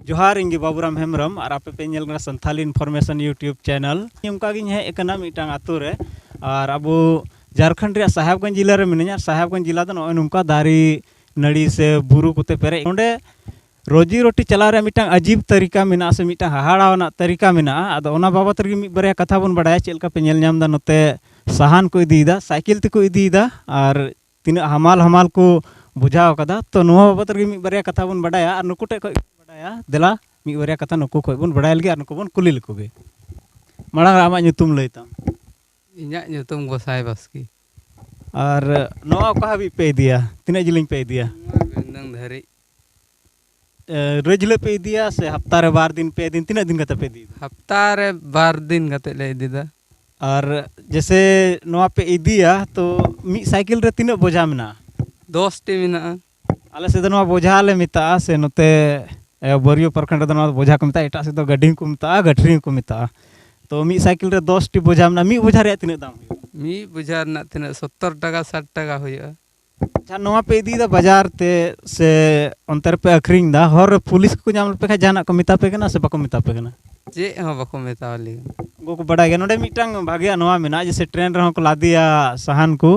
जोहार इंगे बाबूराम हेम्ब्रम और आपे पे nail Santhali information YouTube channel उनका हे मिटन आतु रे और अब झारखंड रे साहेबगंज जिला रे मिनिया साहेबगंज जिला दो नय नुका दारी नड़ी से बुरु कोते पेरे ओंडे रोजी रोटी चला रे मिटन अजीब तरीका मिना से मिटन हाहाड़ावना तरीका मिना आदो ओना बाबत रे मिट बारे कथा बन बडाय चेलका पे नेल ᱧᱟᱢ दा नोते साहान को इदीदा साइकिल ते को इदीदा और तीन हमाल हमाल को बुझाव कदा तो नुवा बाबत रे मिट बारे कथा बन बडाया और नुकुटे को बडाया देला मिट बारे कथा नुकु को बन बडाय लगे और नुकु बन कुली लको गे माड़ा आमा ᱧᱩᱛᱩᱢ लई ताम इन्या ᱧᱩᱛᱩᱢ गोसाई बास्की और नवा का हाबी पे दिया तिना जिलिंग पे दिया बेंदंग धरी रोजले पे दिया से हफ्ता रे 12 दिन पे दिन तीना दिन कते पे दी हफ्ता रे 12 दिन कते ले इदीदा और जैसे नवा पे इदिया तो मी साइकिल रे तीना बोझा मिना 10 टी मिना आले से नवा बोझा ले मिता से नते बरियो प्रखंड दो नवा बोझा को मिता एटा से तो गड्डी को मिता गठरी को मिता तो मी साइकिल रे 10 टी बोझा मिना मी बोझा रे तीना दाम मी बोझा ना तीना 70 टका 60 टका होया अच्छा नवा पे इदी दा बाजार ते से अंतर पे अखरिंग दा हर पुलिस को जाम पे खा जाना को मिता पे कना से बको मिता पे कना जे हां बको मितावली गो को बड़ा गया नोडे मिटंग भागिया नवा मिना जैसे ट्रेन रे को लादिया साहान को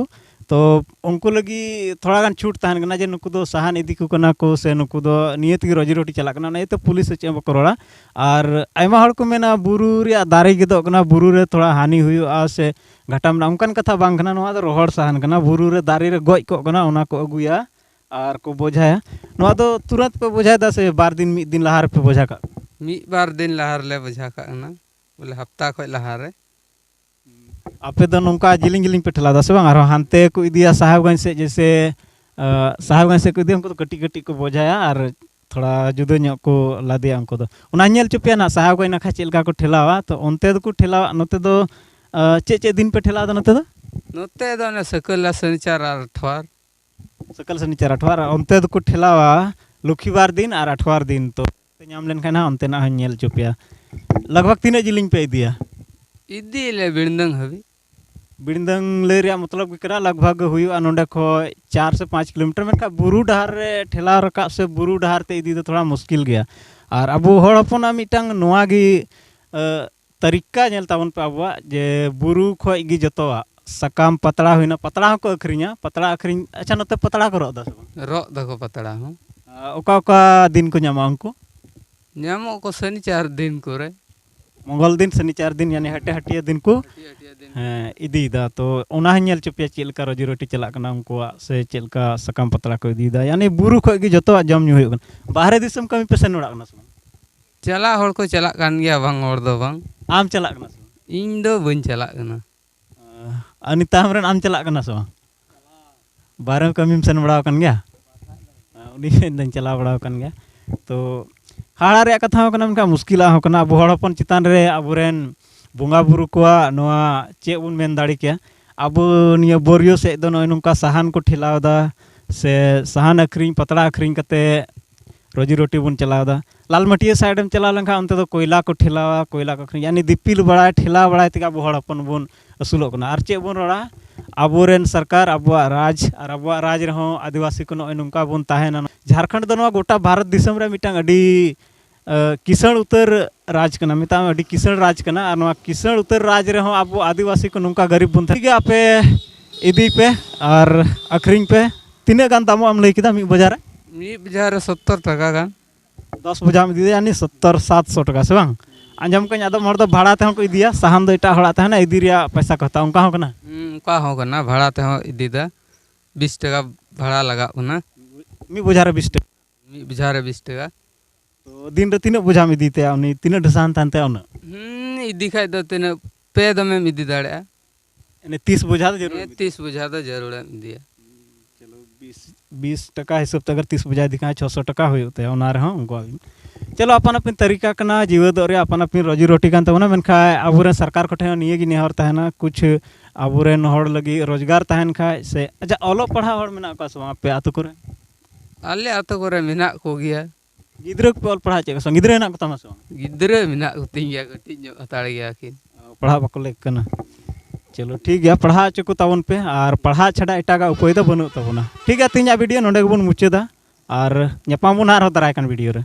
तो उनको लगी थोड़ा गान छूट तहन कना जे नुकु दो साहान इदी को कना को से नुकु दो नियत की रोजी रोटी चला कना नहीं तो पुलिस चे बको रोड़ा और आयमा हड़ को मेना बुरु रे दारे गिदो कना बुरु रे थोड़ा हानि हुआ से घाटा में उनकान कथा बांग कना नवा दो रोहड़ साहान कना बुरु रे दारे रे गoj को कना ओना को अगुया और को बोझाया नवा दो तुरंत पे बोझाय दा से 12 दिन मिद दिन लहार पे बोझा का मी बार दिन लहार ले बोझा का ना बोले हफ्ता खय लहार आपे दो नोंका जिलिंग जिलिंग पे ठेला दा से बांग आरो हानते को इदिया साहेबगंज से जैसे साहेबगंज से को इदिया उनको तो कटी कटी को बोझाया और थोड़ा जुदा ᱧᱚᱜ को लादिया उनको दो उना नेल चुपिया ना साहेबगंज नाखा चेलका को ठेलावा तो ओनते दो को ठेलावा नोते दो चे दिन पे ठेला नोते दो ने सकल शनिचार और अठवार सकल शनिचार अठवार ओनते दो को ठेलावा लुखीवार दिन और अठवार दिन तो नाम लेन खाना ओनते ना नेल चुपिया लगभग तीन जिलिंग पे इदिया इदी ले बिंदंग हबी बिंदंग ले रिया मतलब करा लगभग हुआ नोंडे खो 4 से 5 किलोमीटर में का बुरु डहार रे ठेला रका से बुरु डहार ते इदी तो थोड़ा मुश्किल गया और अब हड़ हपना मिटंग नोआ गी तरीका नेल ताबन पे अब जे बुरु खो गी जतवा सकाम पतड़ा हुइना पतड़ा को अखरिया पतड़ा अखरिन अच्छा नते पतड़ा को रो दको पतड़ा हो ओका ओका दिन को ᱧᱟᱢᱟ उनको ᱧᱟᱢो को शनिचार दिन को रे मंगल दिन शनिचार दिन यानी हटे हटिया दिन को इदीदा तो ओना नेल चुपिया चेलका रोजी रोटी चला कना उनको से चेलका सकाम पतड़ा को इदीदा यानी बुरु खो गी जतो जम न्यू हुइगन बाहरे दिसम कमी पे सेन ओड़ा कना चला हड़ को चला कान गया बांग और दो बांग आम चला कना इन दो बन चला कना अनिता हमरन आम चला कना सो बाहरे कमी सेन बड़ा कन गया उनी दिन चला बड़ा कन गया तो हाड़ा रे कथा हो कना उनका मुश्किल हो कना अब हड़ हपन चितान रे अबुरेन बोंगा बुरु कोआ नोआ चे उन मेन दाड़ी के अब निया बोरियो से दो नय नुका साहान को ठेलावदा से साहान अखरिंग पतड़ा अखरिंग कते रोजी रोटी बन चलावदा लालमटिया साइड में चला लंखा उनते तो कोयला को ठेलावा कोयला को अखरिंग यानी दिपिल बड़ा ठेला बड़ा ते अब हड़ हपन बन असुलो कना और चे बन रोड़ा अबोरेन सरकार अबुआ राज और अबुआ राज रहो आदिवासी को नय नुका बन ताहेना झारखंड दो नवा गोटा भारत दिसम रे मिटांग अडी किसण उतर राज कना मिता अडी किसण राज कना और नवा किसण उतर राज रे हो अब आदिवासी को नुका गरीब बन ठीक है आपे इदी पे और अखरिंग पे तीने गान दामो हम लई किदा मी बाजार 70 टका गान 10 बोझा में इदी यानी 70-700 टका से बांग आंजम कन आदम हर दो भाड़ा ते को इदिया साहान दो एटा हड़ा तहना इदी रिया पैसा कहता उनका हो कना भाड़ा ते हो इदी दा 20 टका भाड़ा लगा उना मी बोझा रे 20 टका मी बोझा रे 20 टका तो दिन रे तीन बोझा में इदी ते उनी तीन ढसान तानते उन इदी खाय दो तीन पे दमे इदी दाड़े यानी 30 बोझा तो जरूर 30 बोझा तो जरूर दिया चलो 20 टका हिसाब तक अगर 30 बोझा दिखा 600 टका होते ओना रे उनको चलो अपन अपन तरीका कना जीव दो रे अपन अपन रोजी रोटी कान तबना मेनखा अबुरे सरकार कोठे निये गी नेहर तहना कुछ अबुरे हड़ लगी रोजगार तहन खाय से अच्छा ओलो पढ़ा हड़ मेना का सो पे आतु करे आले आतु करे मेना को गया गिद्रा को पढ़ा चे संग गिद्रा ना को तमा सो गिद्रा मेना को तिंगा कटी ᱧᱚᱜ हताड़ गया कि पढ़ा बको लेक कना चलो ठीक है पढ़ा चको तावन पे और पढ़ा छड़ा एटागा उपाय दो बनु तबना ठीक है तीन वीडियो नोडे बन मुचादा और ᱧᱟᱯᱟᱢ ᱵᱚᱱ ᱟᱨᱦᱚᱸ ᱫᱟᱨᱟᱭ ᱠᱟᱱ वीडियो रे।